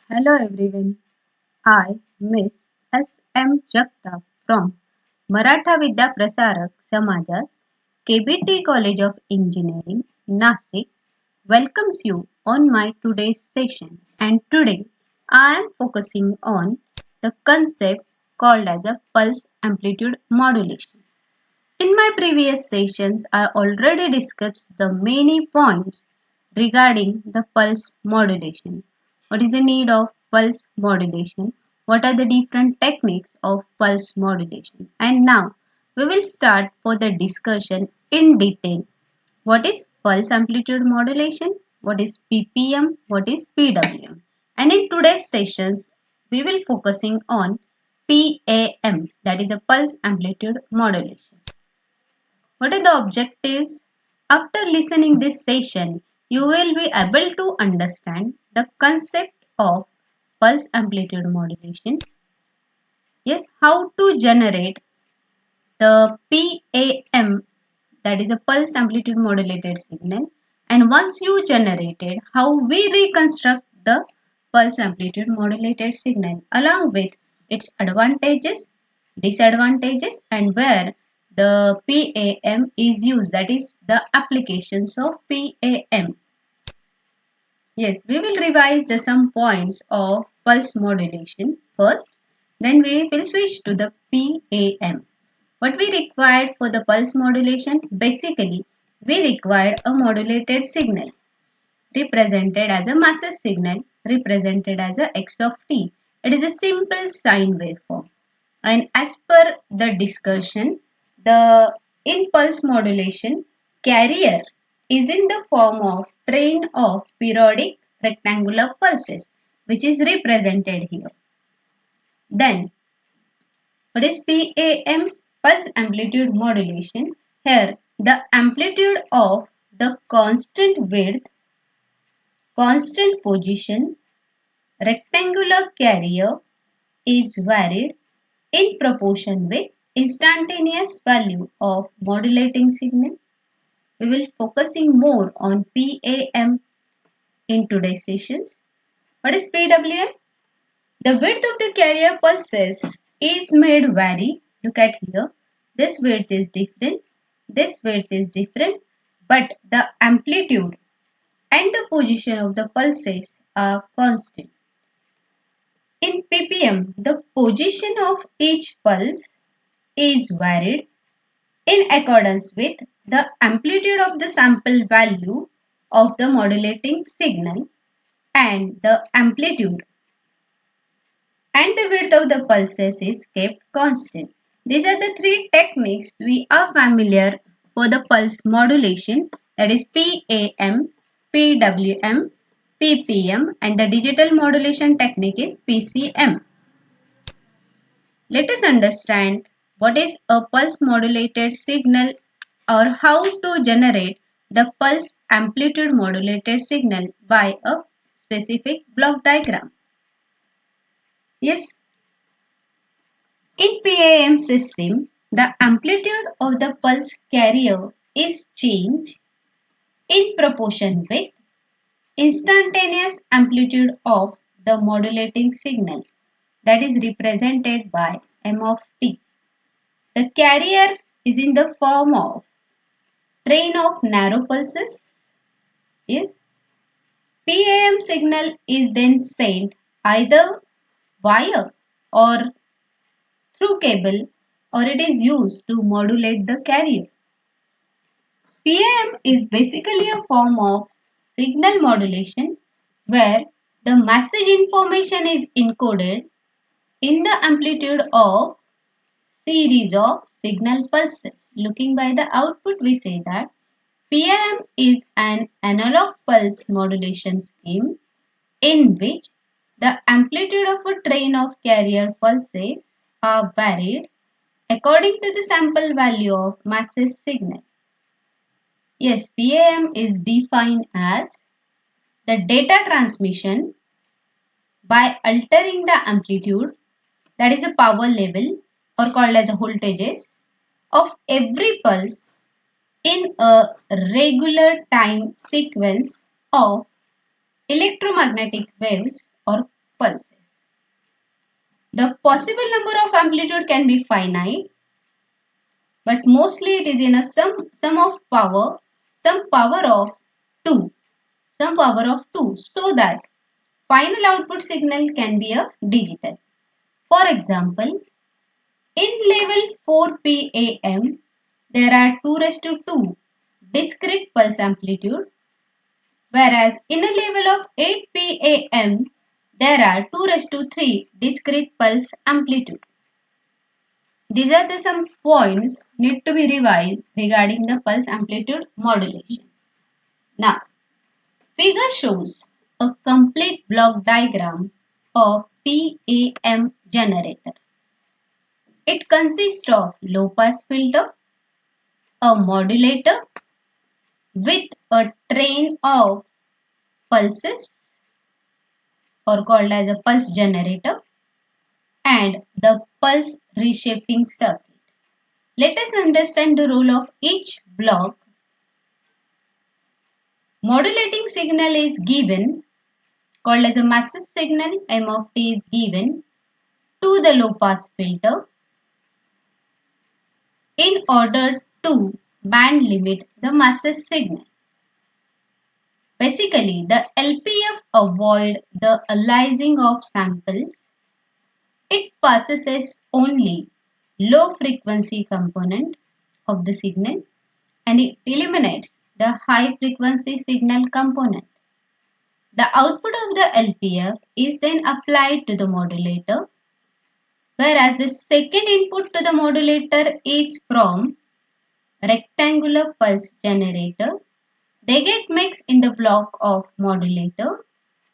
Hello everyone. I, Miss S. M. Jagtap from Maratha Vidya Prasarak Samajas, KBT College of Engineering, Nasik, welcomes you on my today's session. And today I am focusing on the concept called as a pulse amplitude modulation. In my previous sessions, I already discussed the many points regarding the pulse modulation. What is the need of pulse modulation? What are the different techniques of pulse modulation? And now we will start for the discussion in detail. What is pulse amplitude modulation? What is PPM? What is PWM? And in today's sessions, we will focusing on PAM, that is a pulse amplitude modulation. What are the objectives? After listening this session, you will be able to understand the concept of pulse amplitude modulation. Yes, how to generate the PAM, that is a pulse amplitude modulated signal, and once you generated, how we reconstruct the pulse amplitude modulated signal along with its advantages, disadvantages, and where the PAM is used, that is the applications of PAM. Yes, we will revise the some points of pulse modulation first, then we will switch to the PAM. What we required for the pulse modulation? Basically, we required a modulated signal represented as a masses signal represented as a x of t. It is a simple sine waveform. And as per the discussion, the impulse modulation carrier is in the form of train of periodic rectangular pulses, which is represented here. Then what is PAM? Pulse amplitude modulation. Here, the amplitude of the constant width, constant position, rectangular carrier is varied in proportion with instantaneous value of modulating signal. We will focusing more on PAM in today's sessions. What is PWM? The width of the carrier pulses is made vary. Look at here. This width is different. This width is different. But the amplitude and the position of the pulses are constant. In ppm, the position of each pulse is varied in accordance with the amplitude of the sample value of the modulating signal and the amplitude and the width of the pulses is kept constant. These are the three techniques we are familiar for the pulse modulation, that is PAM, PWM, PPM, and the digital modulation technique is PCM. Let us understand what is a pulse modulated signal or how to generate the pulse amplitude modulated signal by a specific block diagram. Yes, in PAM system, the amplitude of the pulse carrier is changed in proportion with instantaneous amplitude of the modulating signal, that is represented by m of t. The carrier is in the form of train of narrow pulses. Yes, PAM signal is then sent either wire or through cable, or it is used to modulate the carrier. PAM is basically a form of signal modulation where the message information is encoded in the amplitude of series of signal pulses. Looking by the output, we say that PAM is an analog pulse modulation scheme in which the amplitude of a train of carrier pulses are varied according to the sample value of masses signal. Yes, PAM is defined as the data transmission by altering the amplitude, that is a power level or called as a voltages of every pulse in a regular time sequence of electromagnetic waves or pulses. The possible number of amplitude can be finite, but mostly it is in a sum of power, some power of 2, some power of 2, so that final output signal can be a digital. For example, in level 4 PAM, there are 2 raised to 2 discrete pulse amplitude, whereas in a level of 8 PAM, there are 2 raised to 3 discrete pulse amplitude. These are the some points need to be revised regarding the pulse amplitude modulation. Now, figure shows a complete block diagram of PAM generator. It consists of low pass filter, a modulator with a train of pulses or called as a pulse generator and the pulse reshaping circuit. Let us understand the role of each block. Modulating signal is given called as a massive signal, M of t is given to the low pass filter in order to band limit the massive signal. Basically, the LPF avoid the aliasing of samples. It passes only low frequency component of the signal and it eliminates the high frequency signal component. The output of the LPF is then applied to the modulator, whereas the second input to the modulator is from rectangular pulse generator. They get mixed in the block of modulator.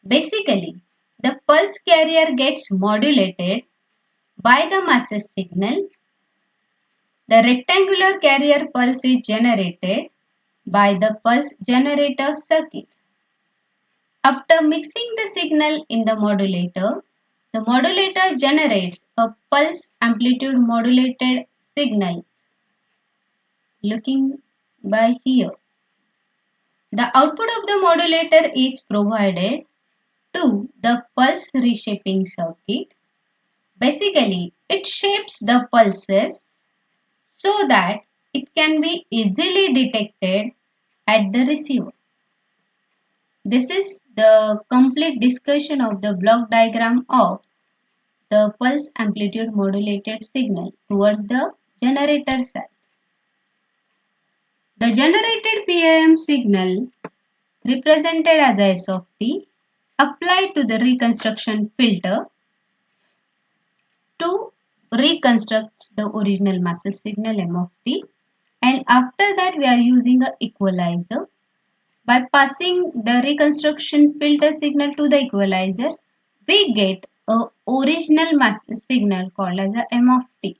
Basically, the pulse carrier gets modulated by the massive signal. The rectangular carrier pulse is generated by the pulse generator circuit. After mixing the signal in the modulator generates a pulse amplitude modulated signal looking by here. The output of the modulator is provided to the pulse reshaping circuit. Basically, it shapes the pulses so that it can be easily detected at the receiver. This is the complete discussion of the block diagram of the pulse amplitude modulated signal towards the generator side. The generated PAM signal represented as S of t applied to the reconstruction filter to reconstruct the original massive signal M of t, and after that we are using an equalizer. By passing the reconstruction filter signal to the equalizer, we get a original massive signal called as a M of t.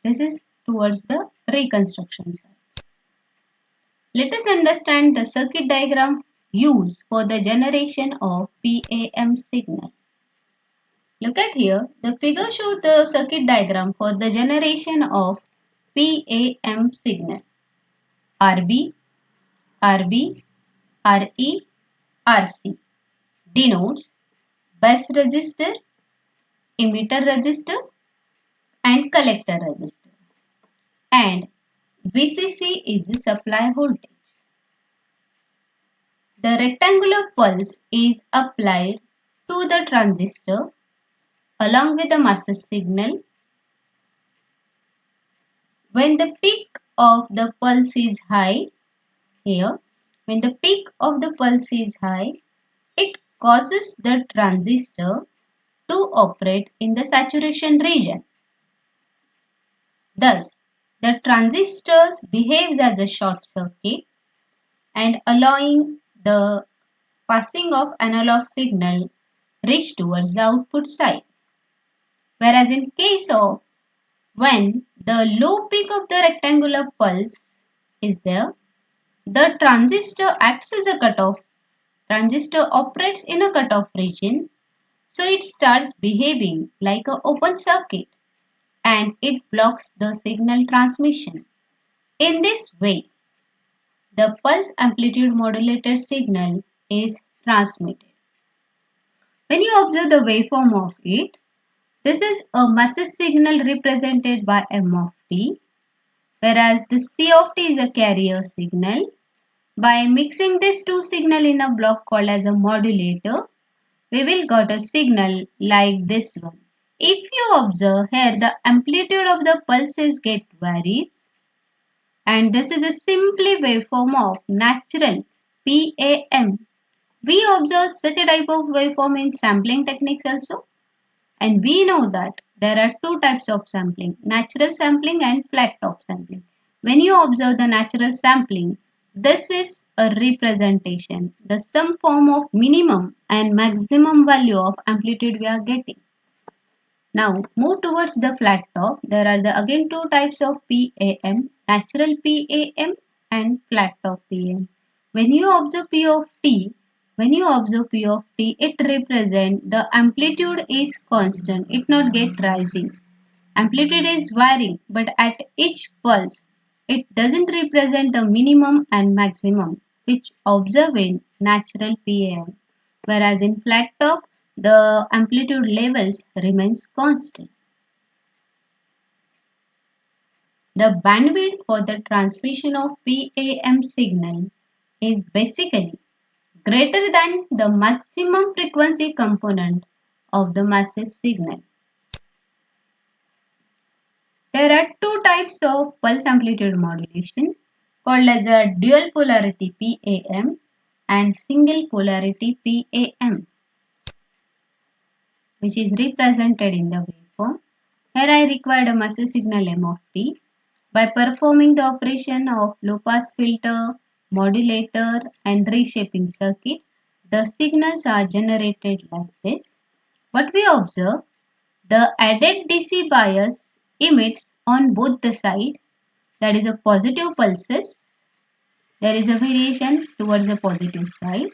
This is towards the reconstruction side. Let us understand the circuit diagram used for the generation of PAM signal. Look at here, the figure shows the circuit diagram for the generation of PAM signal. RB, RB, RE, RC denotes base resistor, emitter resistor and collector resistor, and VCC is the supply voltage. The rectangular pulse is applied to the transistor along with the massive signal. When the peak of the pulse is high, here, when the peak of the pulse is high, it causes the transistor to operate in the saturation region. Thus, the transistor behaves as a short circuit and allowing the passing of analog signal reach towards the output side. Whereas in case of when the low peak of the rectangular pulse is there, the transistor acts as a cutoff. Transistor operates in a cutoff region, so it starts behaving like an open circuit and it blocks the signal transmission. In this way, the pulse amplitude modulated signal is transmitted. When you observe the waveform of it, this is a message signal represented by M of t, whereas the C of t is a carrier signal. By mixing these two signal in a block called as a modulator, we will get a signal like this one. If you observe here, the amplitude of the pulses get varies, and this is a simply waveform of natural PAM. We observe such a type of waveform in sampling techniques also, and we know that there are two types of sampling, natural sampling and flat top sampling. When you observe the natural sampling, this is a representation, the some form of minimum and maximum value of amplitude we are getting. Now move towards the flat top. There are again two types of PAM, natural PAM and flat top PAM. When you observe P of T, it represents the amplitude is constant, it not get rising. Amplitude is varying, but at each pulse, it doesn't represent the minimum and maximum, which observe in natural PAM. Whereas in flat top, the amplitude levels remains constant. The bandwidth for the transmission of PAM signal is basically greater than the maximum frequency component of the message signal. There are two types of pulse amplitude modulation called as a dual polarity PAM and single polarity PAM, which is represented in the waveform. Here I required a message signal M of t. By performing the operation of low pass filter, modulator and reshaping circuit, the signals are generated like this. What we observe, the added DC bias emits on both the side, that is a positive pulses. There is a variation towards the positive side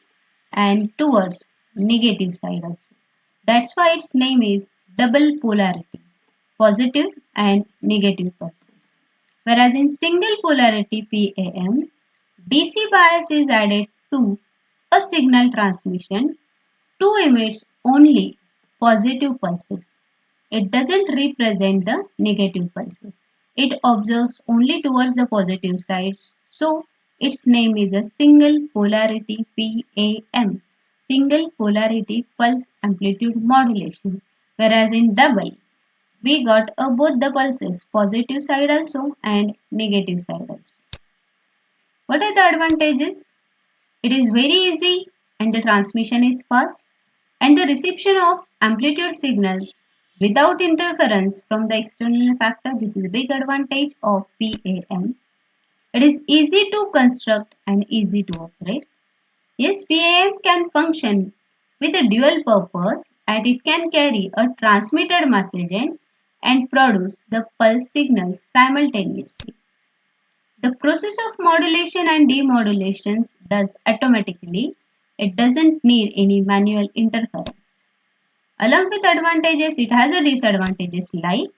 and towards negative side also. That's why its name is double polarity, positive and negative pulses. Whereas in single polarity PAM, DC bias is added to a signal transmission to emits only positive pulses. It doesn't represent the negative pulses. It observes only towards the positive sides. So its name is a single polarity PAM, single polarity pulse amplitude modulation. Whereas in double, we got both the pulses, positive side also and negative side also. What are the advantages? It is very easy and the transmission is fast, and the reception of amplitude signals without interference from the external factor. This is a big advantage of PAM. It is easy to construct and easy to operate. Yes, PAM can function with a dual purpose, and it can carry a transmitted messages and produce the pulse signals simultaneously. The process of modulation and demodulations does automatically. It doesn't need any manual interference. Along with advantages, it has a disadvantages like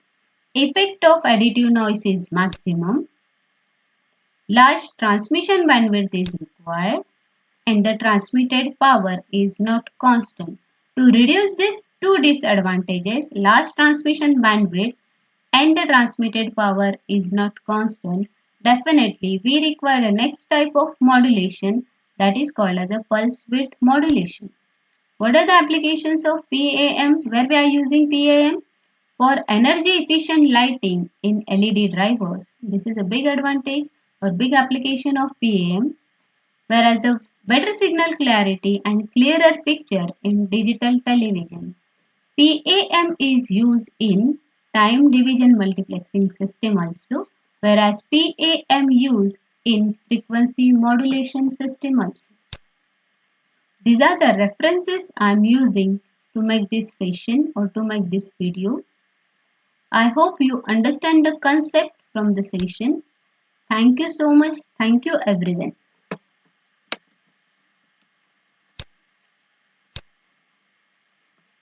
effect of additive noise is maximum, large transmission bandwidth is required, and the transmitted power is not constant. To reduce these two disadvantages, large transmission bandwidth and the transmitted power is not constant, definitely we require a next type of modulation, that is called as a pulse width modulation. What are the applications of PAM? Where we are using PAM? For energy efficient lighting in LED drivers. This is a big advantage or big application of PAM. Whereas the better signal clarity and clearer picture in digital television. PAM is used in time division multiplexing system also, whereas PAM used in frequency modulation system also. These are the references I am using to make this session or to make this video. I hope you understand the concept from the session. Thank you so much. Thank you everyone.